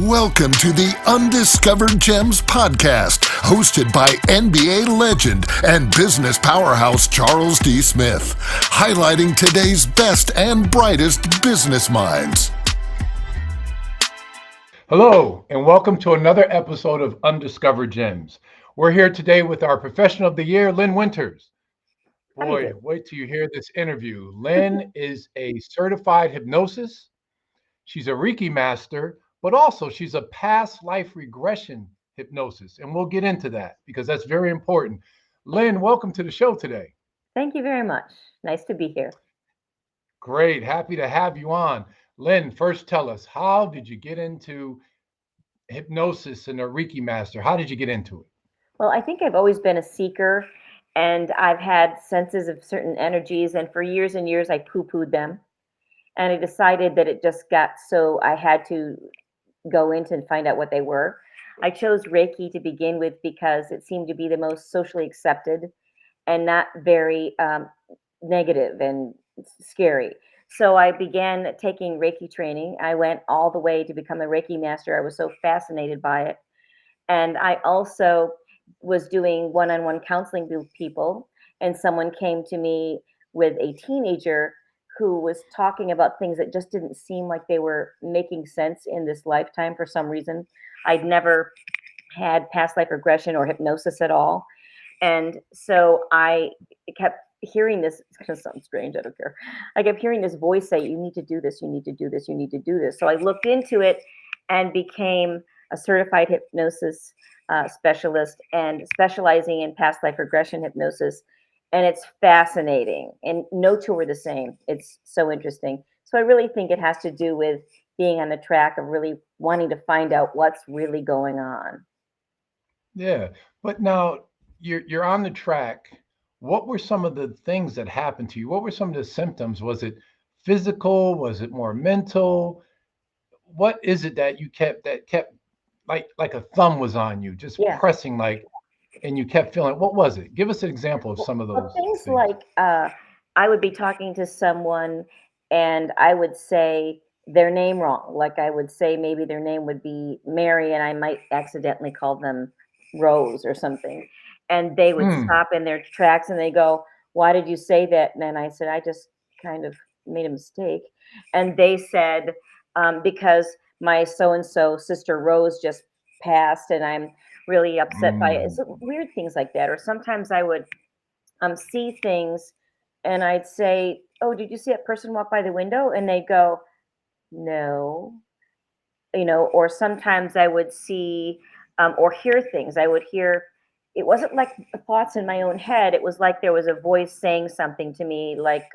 Welcome to the Undiscovered Gems podcast, hosted by NBA legend and business powerhouse Charles D. Smith, highlighting today's best and brightest business minds. Hello, and welcome to another episode of Undiscovered Gems. We're here today with our Professional of the Year, Lynn Winters. Boy, wait till you hear this interview. Lynn is a certified hypnosis. She's a Reiki master, but also she's a past life regression hypnosis. And we'll get into that because that's very important. Lynn, welcome to the show today. Thank you very much. Nice to be here. Great. Happy to have you on. Lynn, first tell us, how did you get into hypnosis and a Reiki master? How did you get into it? Well, I think I've always been a seeker and I've had senses of certain energies, and for years and years I poo-pooed them. And I decided that it just got so I had to go into and find out what they were. I chose Reiki to begin with because it seemed to be the most socially accepted and not very negative and scary. So I began taking Reiki training. I went all the way to become a Reiki master. I was so fascinated by it. And I also was doing one-on-one counseling with people. And someone came to me with a teenager who was talking about things that just didn't seem like they were making sense in this lifetime for some reason. I'd never had past life regression or hypnosis at all. And so I kept hearing this. It's going to sound strange. I don't care. I kept hearing this voice say, you need to do this. You need to do this. You need to do this. So I looked into it and became a certified hypnosis specialist and specializing in past life regression hypnosis. And it's fascinating. And no two are the same. It's so interesting. So I really think it has to do with being on the track of really wanting to find out what's really going on. Yeah. But now you're on the track. What were some of the things that happened to you? What were some of the symptoms? Was it physical? Was it more mental? What is it that you kept like a thumb was on you, just Yeah. pressing and you kept feeling, what was it? Give us an example of some of Well, those things things. like I would be talking to someone and I would say their name wrong. Like I would say maybe their name would be Mary and I might accidentally call them Rose or something. And they would Hmm. stop in their tracks and they go, why did you say that? And then I said, I just kind of made a mistake. And they said, because my so-and-so sister Rose just passed and I'm really upset by it. Mm. So weird things like that. Or sometimes I would see things and I'd say, oh, did you see that person walk by the window? And they'd go, no. Or sometimes I would see or hear things. I would hear, it wasn't like thoughts in my own head. It was like there was a voice saying something to me like,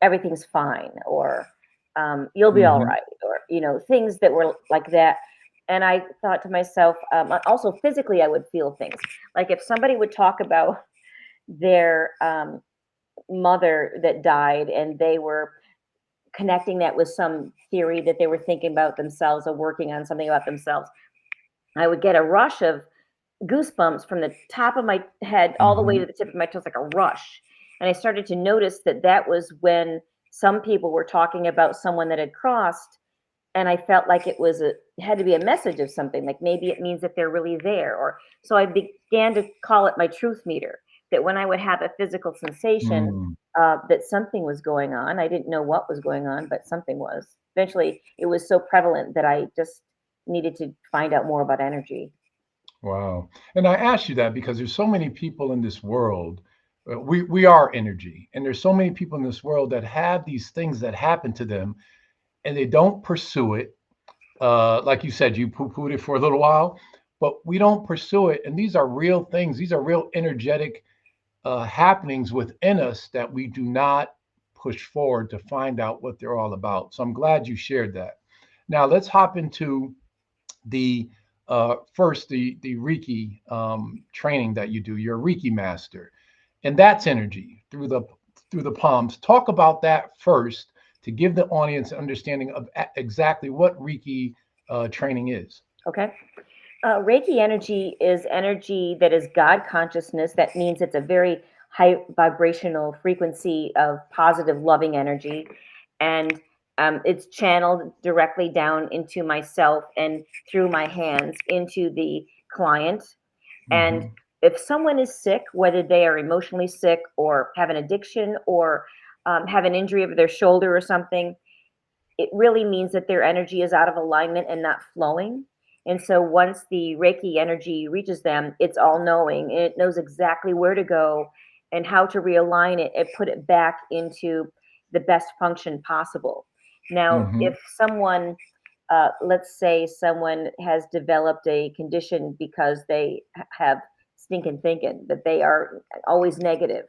everything's fine, or you'll be all Hmm. right, or, things that were like that. And I thought to myself, also physically, I would feel things. Like if somebody would talk about their mother that died and they were connecting that with some theory that they were thinking about themselves or working on something about themselves, I would get a rush of goosebumps from the top of my head all the way Hmm. to the tip of my toes, like a rush. And I started to notice that that was when some people were talking about someone that had crossed, and I felt like it had to be a message of something, like maybe it means that they're really there. Or so I began to call it my truth meter. That when I would have a physical sensation Mm. that something was going on, I didn't know what was going on, but something was. Eventually, it was so prevalent that I just needed to find out more about energy. Wow. And I asked you that because there's so many people in this world. We are energy, and there's so many people in this world that have these things that happen to them, and they don't pursue it. Like you said, you poo-pooed it for a little while, but we don't pursue it. And these are real things. These are real energetic happenings within us that we do not push forward to find out what they're all about. So I'm glad you shared that. Now let's hop into the first the Reiki training that you do. You're a Reiki master, and that's energy through the palms. Talk about that first to give the audience an understanding of exactly what Reiki training is. Okay. Reiki energy is energy that is God consciousness. That means it's a very high vibrational frequency of positive, loving energy. And It's channeled directly down into myself and through my hands into the client. And Hmm. if someone is sick, whether they are emotionally sick or have an addiction or have an injury of their shoulder or something, it really means that their energy is out of alignment and not flowing. And so once the Reiki energy reaches them, it's all knowing and it knows exactly where to go and how to realign it and put it back into the best function possible. Now, Hmm. if someone, let's say someone has developed a condition because they have stinking thinking, that they are always negative,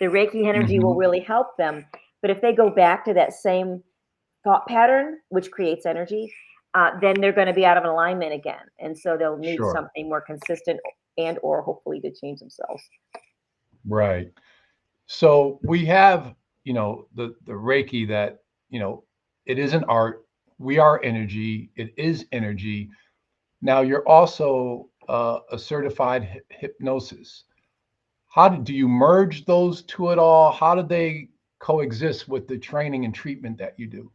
the Reiki energy will Hmm. really help them. But if they go back to that same thought pattern, which creates energy, then they're going to be out of alignment again, and so they'll need Sure. something more consistent and or hopefully to change themselves. Right. So we have, the Reiki that, it is an art. We are energy. It is energy. Now you're also a certified hypnosis. Do you merge those two at all? How do they coexist with the training and treatment that you do?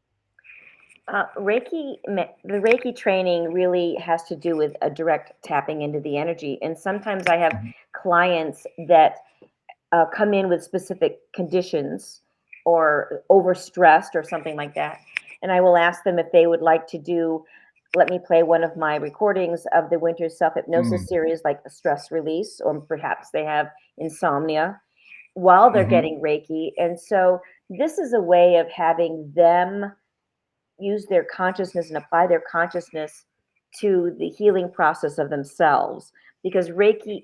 The Reiki training really has to do with a direct tapping into the energy, and sometimes I have Mhm. clients that come in with specific conditions or overstressed or something like that. And I will ask them if they would like to let me play one of my recordings of the winter self hypnosis Mm. series, like a stress release, or perhaps they have insomnia while they're Mhm. getting Reiki. And so this is a way of having them use their consciousness and apply their consciousness to the healing process of themselves, because hypnosis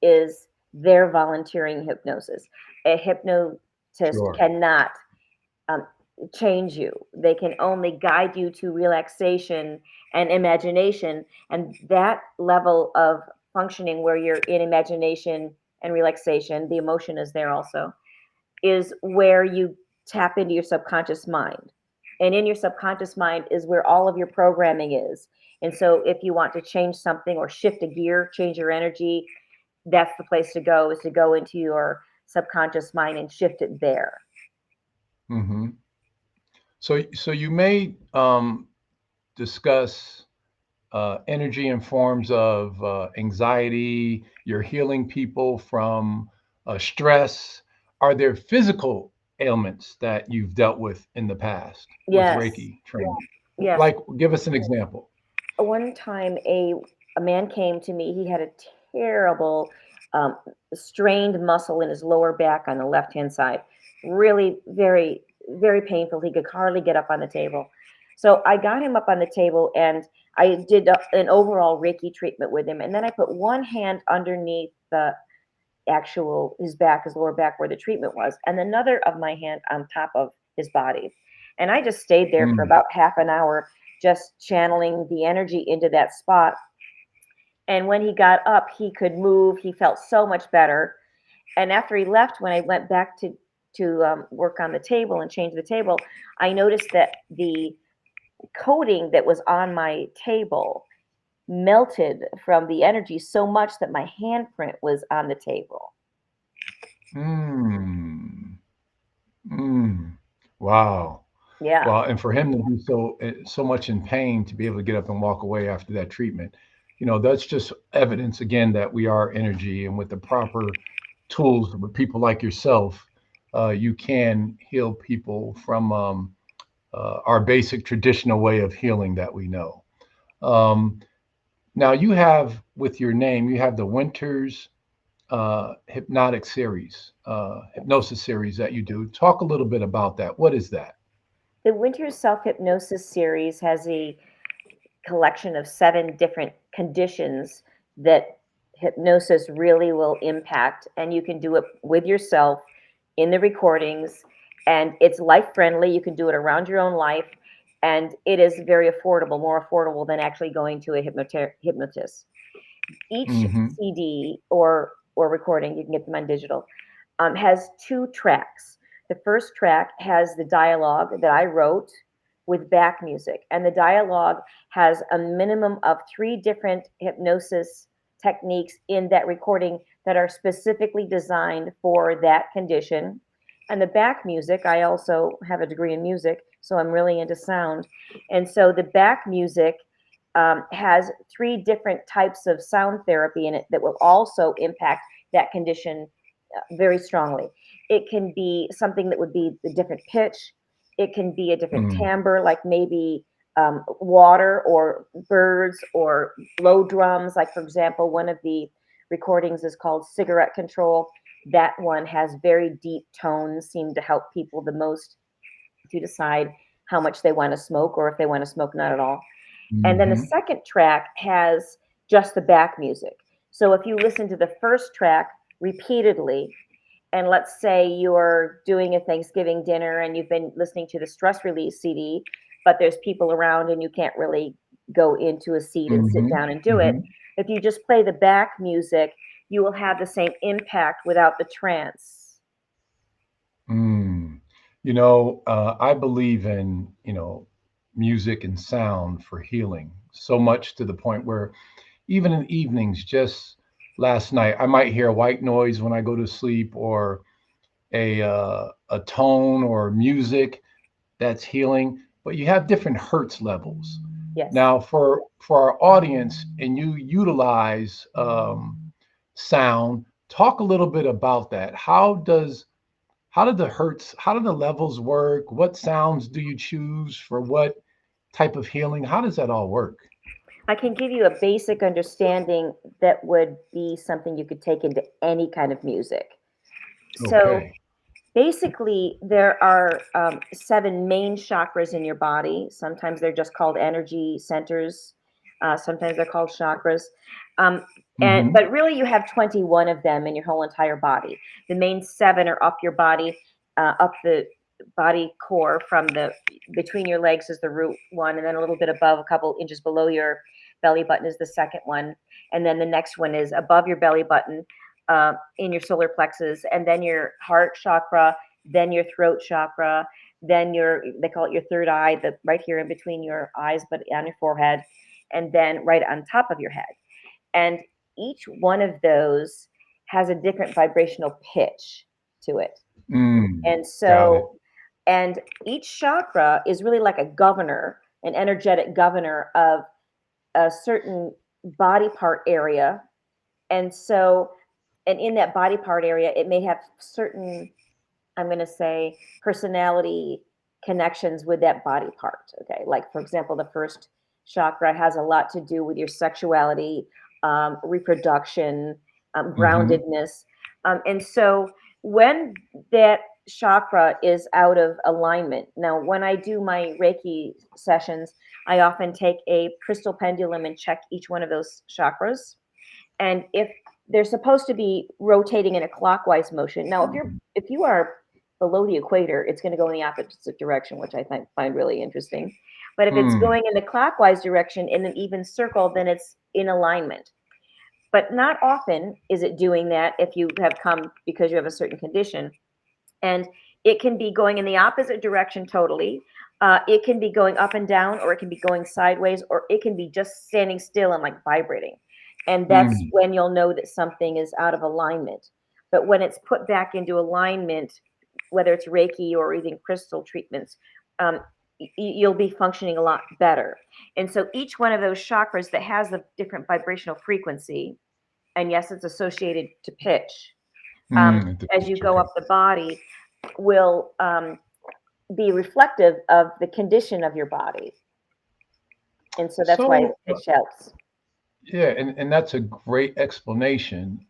is their volunteering hypnosis. A hypnotist Sure. cannot um, change you. They can only guide you to relaxation and imagination, and that level of functioning where you're in imagination and relaxation, the emotion is there also, is where you tap into your subconscious mind. And in your subconscious mind is where all of your programming is. And so if you want to change something or shift a gear, change your energy, that's the place to go, is to go into your subconscious mind and shift it there. Mhm. So you may discuss energy in forms of anxiety. You're healing people from stress. Are there physical ailments that you've dealt with in the past with Yes, Reiki training? yes. Like, give us an example. One time a man came to me. He had a terrible um, strained muscle in his lower back on the left hand side, really very painful. He could hardly get up on the table. So I got him up on the table and I did an overall Reiki treatment with him, and then I put one hand underneath the actual his back, his lower back, where the treatment was, and another of my hand on top of his body. And I just stayed there for Mm. about half an hour, just channeling the energy into that spot. And when he got up, he could move. He felt so much better. And after he left, when I went back to work on the table and change the table, I noticed that the coating that was on my table melted from the energy so much that my handprint was on the table. Mm. Mm. Wow. Yeah. Wow. And for him to be so much in pain to be able to get up and walk away after that treatment, that's just evidence again that we are energy, and with the proper tools with people like yourself, you can heal people from our basic traditional way of healing that we know. Um, Now you have, with your name, you have the Winters hypnosis series that you do. Talk a little bit about that. What is that? The Winter Self Hypnosis series has a collection of 7 different conditions that hypnosis really will impact, and you can do it with yourself in the recordings, and it's life friendly. You can do it around your own life, and it is very affordable, more affordable than actually going to a hypnotist. Each Hmm. CD or recording, you can get them on digital, has 2 tracks. The first track has the dialogue that I wrote with back music, and the dialogue has a minimum of 3 different hypnosis techniques in that recording that are specifically designed for that condition. And the back music, I also have a degree in music, so I'm really into sound. And so the back music has three different types of sound therapy in it that will also impact that condition very strongly. It can be something that would be a different pitch. It can be a different Mm, timbre, like maybe water or birds or blow drums. Like, for example, one of the recordings is called Cigarette Control. That one has very deep tones, seem to help people the most to decide how much they want to smoke or if they want to smoke not at all. And then the mhm, second track has just the back music. So if you listen to the first track repeatedly, and let's say you're doing a Thanksgiving dinner and you've been listening to the stress release CD, but there's people around and you can't really go into a seat and sit mhm, down and do it. mhm. If you just play the back music, you will have the same impact without the trance. Mm. I believe in, music and sound for healing so much to the point where even in evenings, just last night, I might hear a white noise when I go to sleep or a tone or music that's healing, but you have different hertz levels. Yes. Now, for our audience, and you utilize sound, talk a little bit about that. How do the levels work? What sounds do you choose for what type of healing? How does that all work? I can give you a basic understanding that would be something you could take into any kind of music. So Okay. basically, there are seven main chakras in your body. Sometimes they're just called energy centers. Sometimes they're called chakras. Um, and Mm-hmm. but really, you have 21 of them in your whole entire body. The main seven are up your body, up the body core from the between your legs is the root one, and then a little bit above, a couple inches below your belly button is the second one, and then the next one is above your belly button in your solar plexus, and then your heart chakra, then your throat chakra, then your they call it your third eye, the right here in between your eyes, but on your forehead, and then right on top of your head. And each one of those has a different vibrational pitch to it. Mm, And got it. so, and each chakra is really like a governor, an energetic governor of a certain body part area. And so, and in that body part area, it may have certain, I'm going to say, personality connections with that body part. Okay. Like, for example, the first chakra has a lot to do with your sexuality, reproduction, Mm-hmm. groundedness. And so, when that chakra is out of alignment, now, when I do my Reiki sessions, I often take a crystal pendulum and check each one of those chakras, and if they're supposed to be rotating in a clockwise motion. Now, if you are below the equator, it's going to go in the opposite direction, which I find really interesting. But if it's Mm, going in the clockwise direction in an even circle, then it's in alignment. But not often is it doing that if you have come because you have a certain condition. And it can be going in the opposite direction totally. It can be going up and down, or it can be going sideways, or it can be just standing still and like vibrating. And that's mm, when you'll know that something is out of alignment. But when it's put back into alignment, whether it's Reiki or even crystal treatments, um, you'll be functioning a lot better. And so each one of those chakras that has a different vibrational frequency, and yes, it's associated to pitch, mm, the as you pitch, go okay. up the body, will be reflective of the condition of your body. And so that's why So, it helps. yeah, and that's a great explanation.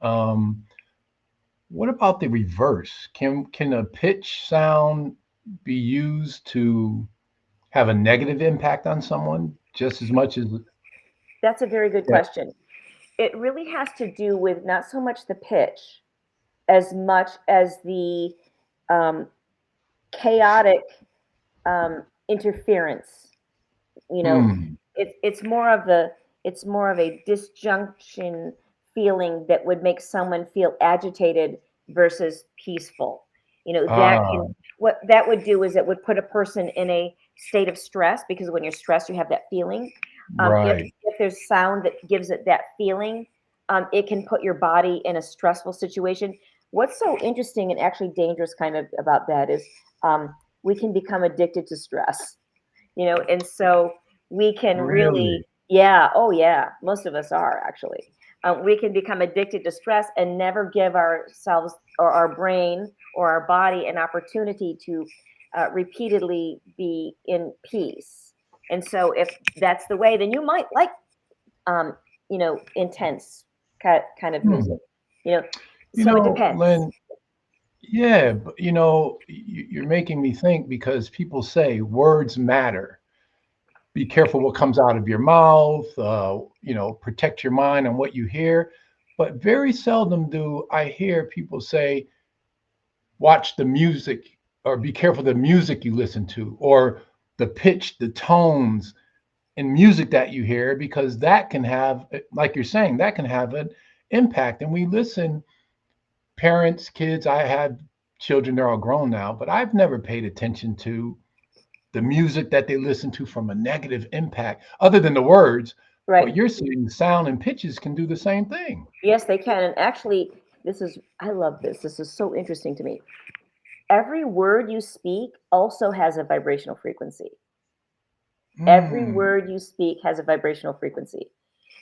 What about the reverse? Can a pitch sound be used to have a negative impact on someone just as much as That's a very good yeah. question. It really has to do with not so much the pitch as much as the um, chaotic interference. You know, Mm, it's more of the it's more of a disjunction feeling that would make someone feel agitated versus peaceful. You know, that ah, can what that would do is it would put a person in a state of stress, because when you're stressed, you have that feeling. right. If there's sound that gives it that feeling, it can put your body in a stressful situation. what's so interesting and actually dangerous kind of about that is we can become addicted to stress, and so we can Really? really, yeah, oh yeah, most of us are actually. We can become addicted to stress and never give ourselves or our brain or our body an opportunity to repeatedly be in peace. And so if that's the way, then you might like, um, intense kind of Hmm. music, you know, so it depends. Lynn, yeah, but you're making me think because people say words matter. Be careful what comes out of your mouth, protect your mind and what you hear. But very seldom do I hear people say, watch the music or be careful the music you listen to or the pitch, the tones in music that you hear, because that can have, like you're saying, that can have an impact. And we listen, parents, kids, I had children, they're all grown now, but I've never paid attention to the music that they listen to from a negative impact other than the words. Right. But you're saying sound and pitches can do the same thing. Yes, they can. And actually, I love this. This is so interesting to me. Every word you speak also has a vibrational frequency. Every Hmm. word you speak has a vibrational frequency.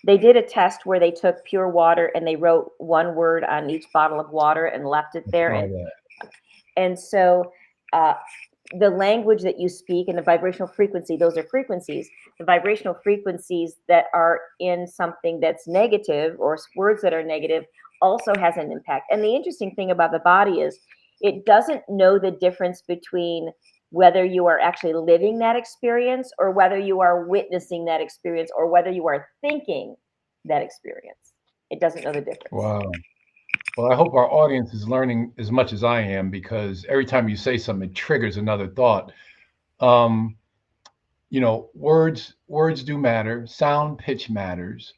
They did a test where they took pure water and they wrote one word on each bottle of water and left it I there. saw And that. and so uh, the language that you speak and the vibrational frequency, those are frequencies. The vibrational frequencies that are in something that's negative or words that are negative also has an impact. And the interesting thing about the body is it doesn't know the difference between whether you are actually living that experience or whether you are witnessing that experience or whether you are thinking that experience. It doesn't know the difference. Wow. Well, I hope our audience is learning as much as I am because every time you say something, it triggers another thought. Um, words do matter. Sound, pitch matters.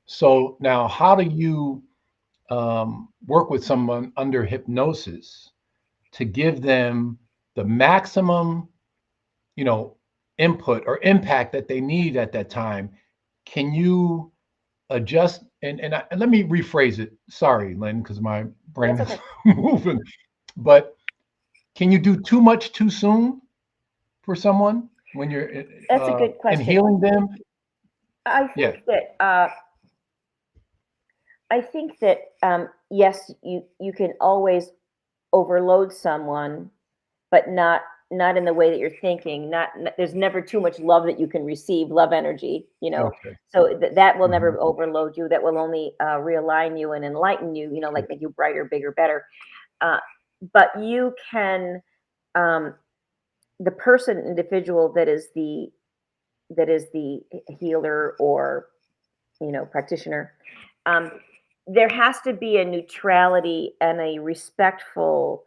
So now, how do you work with someone under hypnosis to give them the maximum, you know, input or impact that they need at that time? Can you adjust? And let me rephrase it. Sorry, Lynn, because my brain That's is okay. moving. But can you do too much too soon for someone when you're That's a good in question. healing them? I Yeah. think that yes, you can always overload someone, but not in the way that you're thinking. There's never too much love that you can receive, love energy, Okay. So that will Mhm. never overload you. That will only realign you and enlighten you. Like make you brighter, bigger, better. Uh, but you can, um, the person, individual that is the healer or practitioner. Um, there has to be a neutrality and a respectful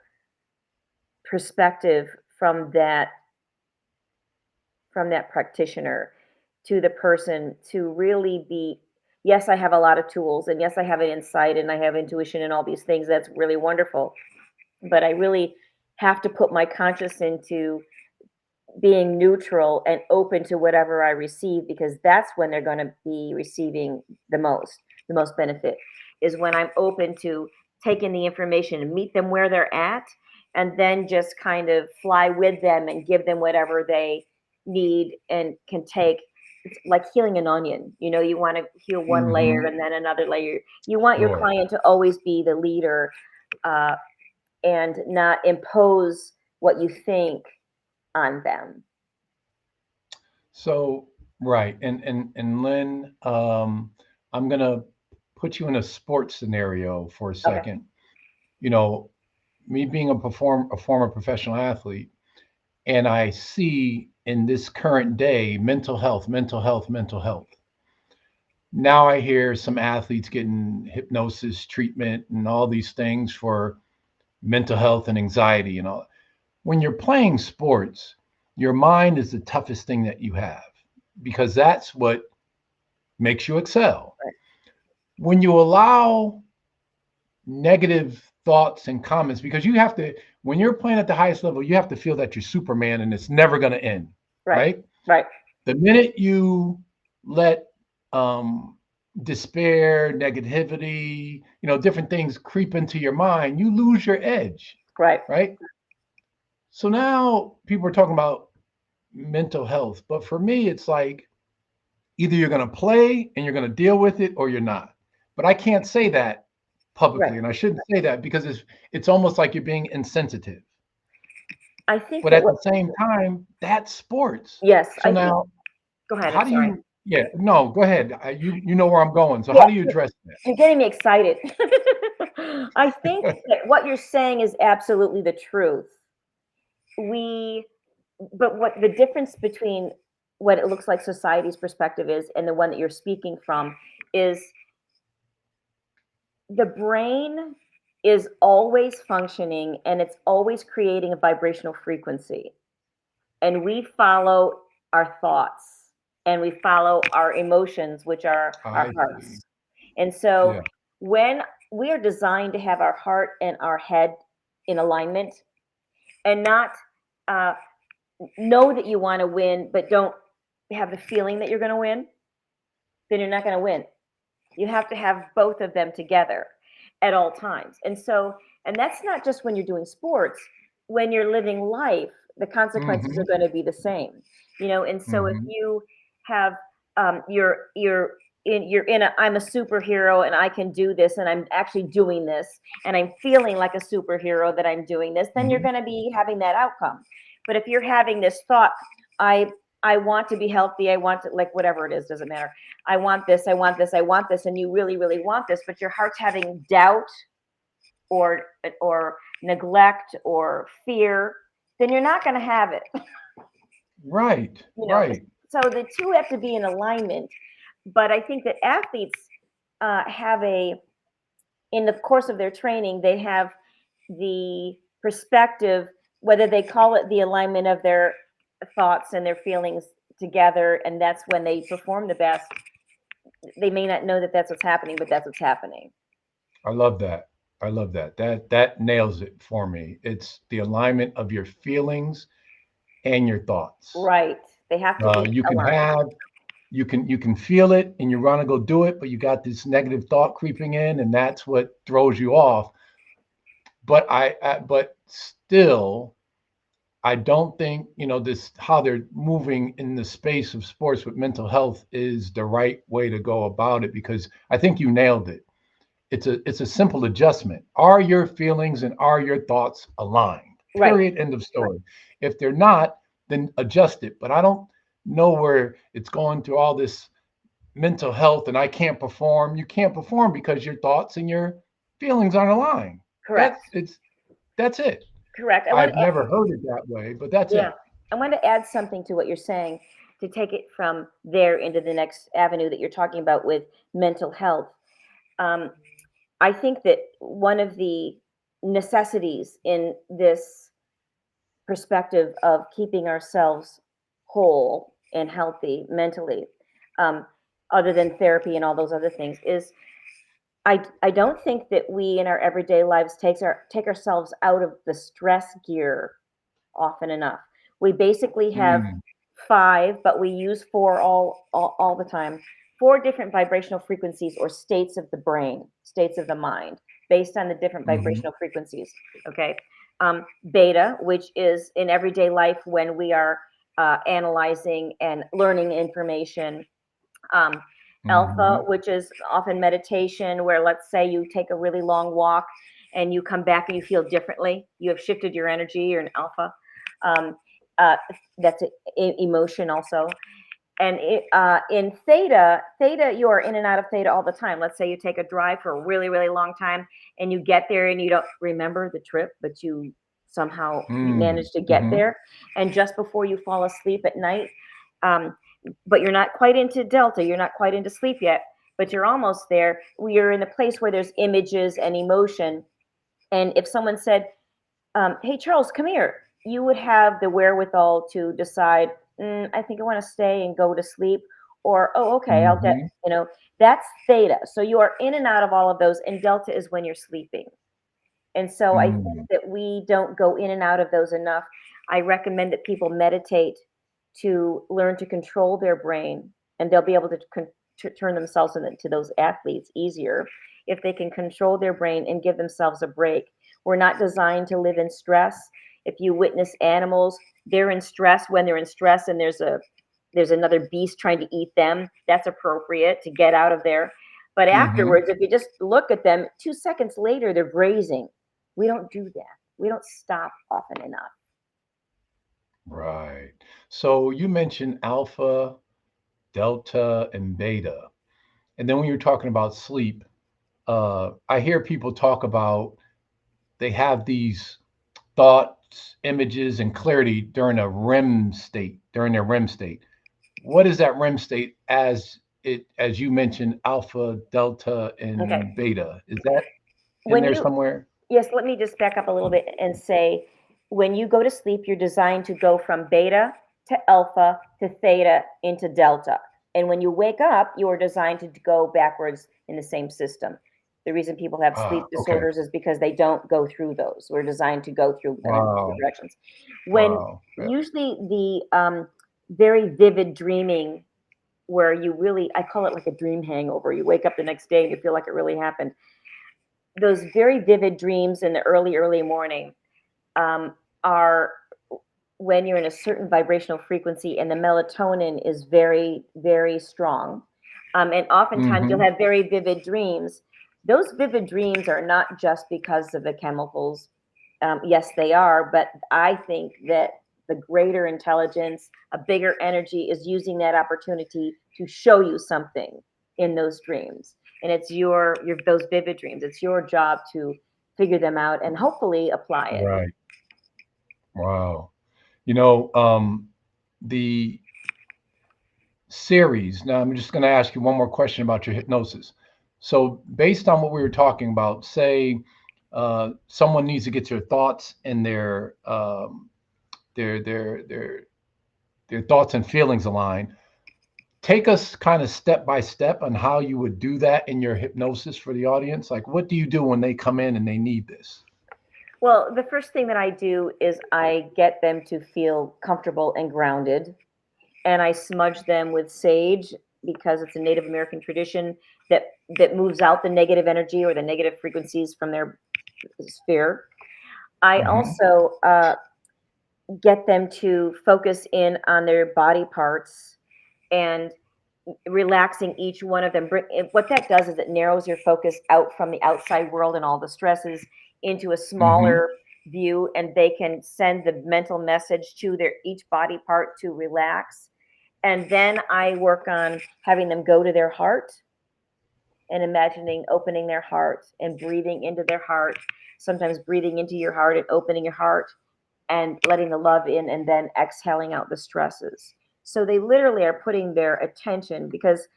perspective from that practitioner to the person to really be. Yes, I have a lot of tools, and yes, I have an insight, and I have intuition, and all these things. That's really wonderful, but I really have to put my conscious into being neutral and open to whatever I receive, because that's when they're going to be receiving the most benefit is when I'm open to taking the information and meet them where they're at, and then just kind of fly with them and give them whatever they need and can take. It's like healing an onion. You want to heal one layer Mhm. and then another layer. You want your Sure. client to always be the leader, uh, and not impose what you think on them. So, right. And Lynn, I'm gonna put you in a sports scenario for a Okay. second. You know, me being a former professional athlete, and I see in this current day mental health, mental health, mental health. Now I hear some athletes getting hypnosis treatment and all these things for mental health and anxiety and all. When you're playing sports, your mind is the toughest thing that you have because that's what makes you excel. Right. When you allow negative thoughts and comments, because you have to, when you're playing at the highest level, you have to feel that you're Superman and it's never going to end, Right. right? Right. The minute you let um, despair, negativity, different things creep into your mind, you lose your edge, Right. right? So now people are talking about mental health, but for me, it's like either you're going to play and you're going to deal with it or you're not. But I can't say that Right. publicly, and I shouldn't say that because it's almost like you're being insensitive. I think But that at what, the same time, that's sports. yes, So I think, now, go ahead, how I'm do sorry. you? Yeah, no, go ahead. You know where I'm going. So how Yeah, do you address that? you're getting me excited. I think that what you're saying is absolutely the truth. We, but what the difference between what it looks like society's perspective is and the one that you're speaking from is the brain is always functioning and it's always creating a vibrational frequency. And we follow our thoughts and we follow our emotions, which are our I see. hearts. And so Yeah. when we are designed to have our heart and our head in alignment and not uh, know that you want to win, but don't have the feeling that you're going to win, then you're not going to win. You have to have both of them together at all times. And so, and that's not just when you're doing sports, when you're living life, the consequences are Mm-hmm. going to be the same, and so if Mm-hmm. you have, you're in a, I'm a superhero and I can do this and I'm actually doing this and I'm feeling like a superhero that I'm doing this, then you're Mm-hmm. going to be having that outcome. But if you're having this thought, I I want to be healthy, I want to, like, whatever it is, doesn't matter. I want this, I want this, I want this, and you really, really want this, but your heart's having doubt or or neglect or fear, then you're not going to have it. Right. you know. Right. So the two have to be in alignment. But I think that athletes have in the course of their training, they have the perspective, whether they call it the alignment of their thoughts and their feelings together, and that's when they perform the best. They may not know that that's what's happening, but that's what's happening. I love that. I love that. That nails it for me. It's the alignment of your feelings and your thoughts. Right. They have to be You can aligned. have you can feel it and you want to go do it, but you got this negative thought creeping in, and that's what throws you off. But still, I don't think this how they're moving in the space of sports with mental health is the right way to go about it because I think you nailed it. It's a simple adjustment. Are your feelings and are your thoughts aligned? Right. Period. End of story. If they're not, then adjust it. But I don't know where it's going through all this mental health and I can't perform. You can't perform because your thoughts and your feelings aren't aligned. Correct. That's it. Correct. I want I've to never heard it that way, but that's Yeah. it. I want to add something to what you're saying to take it from there into the next avenue that you're talking about with mental health. Um, I think that one of the necessities in this perspective of keeping ourselves whole and healthy mentally, um, other than therapy and all those other things, is I don't think that we in our everyday lives take ourselves out of the stress gear often enough. We basically have Mm, five, but we use four all the time. Four different vibrational frequencies or states of the brain, states of the mind, based on the different hmm vibrational frequencies. Okay. Beta, which is in everyday life when we are analyzing and learning information. Um, Alpha, hmm which is often meditation, where let's say you take a really long walk and you come back and you feel differently. You have shifted your energy. You're an alpha. Um, that's emotion also. And in theta, you are in and out of theta all the time. Let's say you take a drive for a really, really long time and you get there and you don't remember the trip, but you somehow mm, manage to get hmm there. And just before you fall asleep at night, um, but you're not quite into delta, you're not quite into sleep yet, but you're almost there. You're in a place where there's images and emotion. And if someone said, hey, Charles, come here, you would have the wherewithal to decide, I think I want to stay and go to sleep, or, oh, okay, I'll get, hmm that's theta. So you are in and out of all of those, and delta is when you're sleeping. And so I think mm. that we don't go in and out of those enough. I recommend that people meditate to learn to control their brain, and they'll be able to turn themselves into those athletes easier if they can control their brain and give themselves a break. We're not designed to live in stress. If you witness animals, they're in stress when they're in stress, and there's another beast trying to eat them. That's appropriate to get out of there. But Mm-hmm. afterwards, if you just look at them, 2 seconds later, they're grazing. We don't do that. We don't stop often enough. Right. So you mentioned alpha, delta, and beta. And then when you're talking about sleep, I hear people talk about they have these thoughts, images, and clarity during a REM state, during their REM state. What is that REM state as you mentioned, alpha, delta, Okay. and beta? Is that in When there you somewhere? Yes, let me just back up a little bit and say, when you go to sleep, you're designed to go from beta to alpha to theta into delta. And when you wake up, you are designed to go backwards in the same system. The reason people have sleep Okay. disorders is because they don't go through those. We're designed to go through them in Wow. directions. When Wow. Yeah. usually the very vivid dreaming, where you really, I call it like a dream hangover. You wake up the next day and you feel like it really happened. Those very vivid dreams in the early morning um, are when you're in a certain vibrational frequency and the melatonin is very strong. And oftentimes you'll Mm-hmm. have very vivid dreams. Those vivid dreams are not just because of the chemicals. Yes, they are, but I think that the greater intelligence, a bigger energy is using that opportunity to show you something in those dreams. And it's your those vivid dreams. It's your job to figure them out and hopefully apply it. Right. Wow. The series. Now, I'm just going to ask you one more question about your hypnosis. So, based on what we were talking about, say someone needs to get their thoughts and their their their their thoughts and feelings aligned. Take us kind of step by step on how you would do that in your hypnosis for the audience. Like, what do you do when they come in and they need this? Well, the first thing that I do is I get them to feel comfortable and grounded, and I smudge them with sage because it's a Native American tradition that moves out the negative energy or the negative frequencies from their sphere. I Hmm. also get them to focus in on their body parts and relaxing each one of them. What that does is it narrows your focus out from the outside world and all the stresses into a Hmm. smaller view, and they can send the mental message to their each body part to relax. And then I work on having them go to their heart and imagining opening their heart and breathing into their heart, sometimes breathing into your heart and opening your heart and letting the love in and then exhaling out the stresses. So they literally are putting their attention, because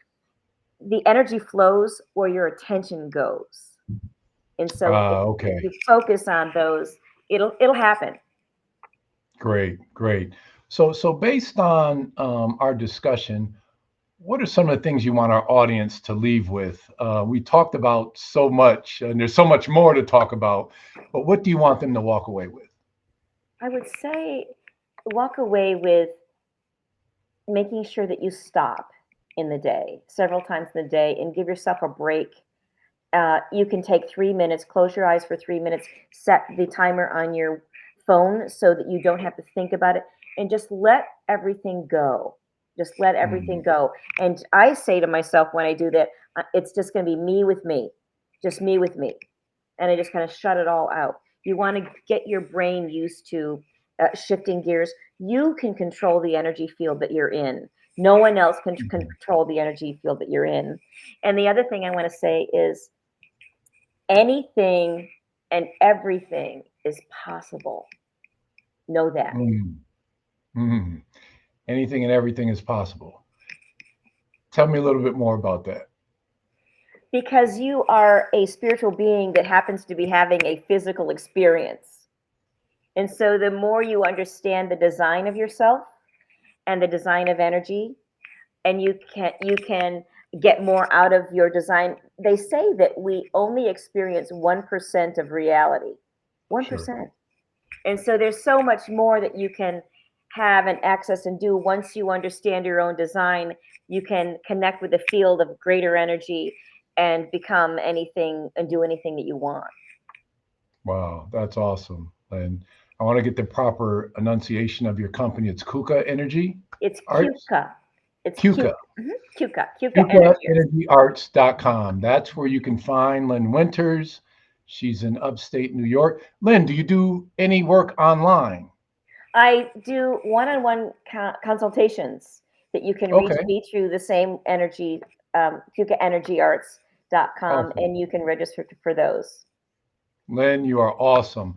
the energy flows where your attention goes. And so if Okay. you focus on those, it'll happen. Great. Great. So based on our discussion, what are some of the things you want our audience to leave with? We talked about so much, and there's so much more to talk about, but what do you want them to walk away with? I would say walk away with making sure that you stop in the day, several times in the day, and give yourself a break. You can take 3 minutes, close your eyes for 3 minutes, set the timer on your phone so that you don't have to think about it, and just let everything go. Just let everything Mm, go. And I say to myself when I do that, it's just going to be me with me, just me with me. And I just kind of shut it all out. You want to get your brain used to shifting gears. You can control the energy field that you're in. No one else can mhm. control the energy field that you're in. And the other thing I want to say is anything and everything is possible. Know that. Mm, mm. Anything and everything is possible. Tell me a little bit more about that. Because you are a spiritual being that happens to be having a physical experience. And so the more you understand the design of yourself and the design of energy, and you can get more out of your design. They say that we only experience 1% of reality. Sure. 1%. And so there's so much more that you can have and access and do once you understand your own design. You can connect with a field of greater energy and become anything and do anything that you want. Wow, that's awesome. And I want to get the proper enunciation of your company. It's Kuka Energy It's Arts? Kuka. It's Kuka. Kuka Energy. KukaEnergyArts.com. That's where you can find Lynn Winters. She's in upstate New York. Lynn, do you do any work online? I do one-on-one consultations that you can reach Okay. me through the same energy, KukaEnergyArts.com, Awesome. and you can register for those. Lynn, you are awesome.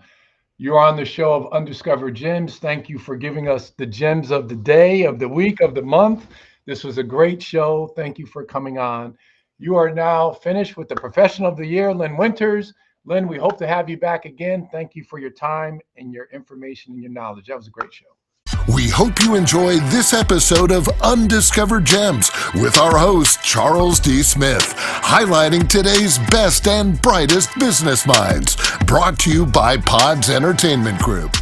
You're on the show of Undiscovered Gems. Thank you for giving us the gems of the day, of the week, of the month. This was a great show. Thank you for coming on. You are now finished with the Professional of the Year, Lynn Winters. Lynn, we hope to have you back again. Thank you for your time and your information and your knowledge. That was a great show. We hope you enjoyed this episode of Undiscovered Gems with our host, Charles D. Smith, highlighting today's best and brightest business minds. Brought to you by Pods Entertainment Group.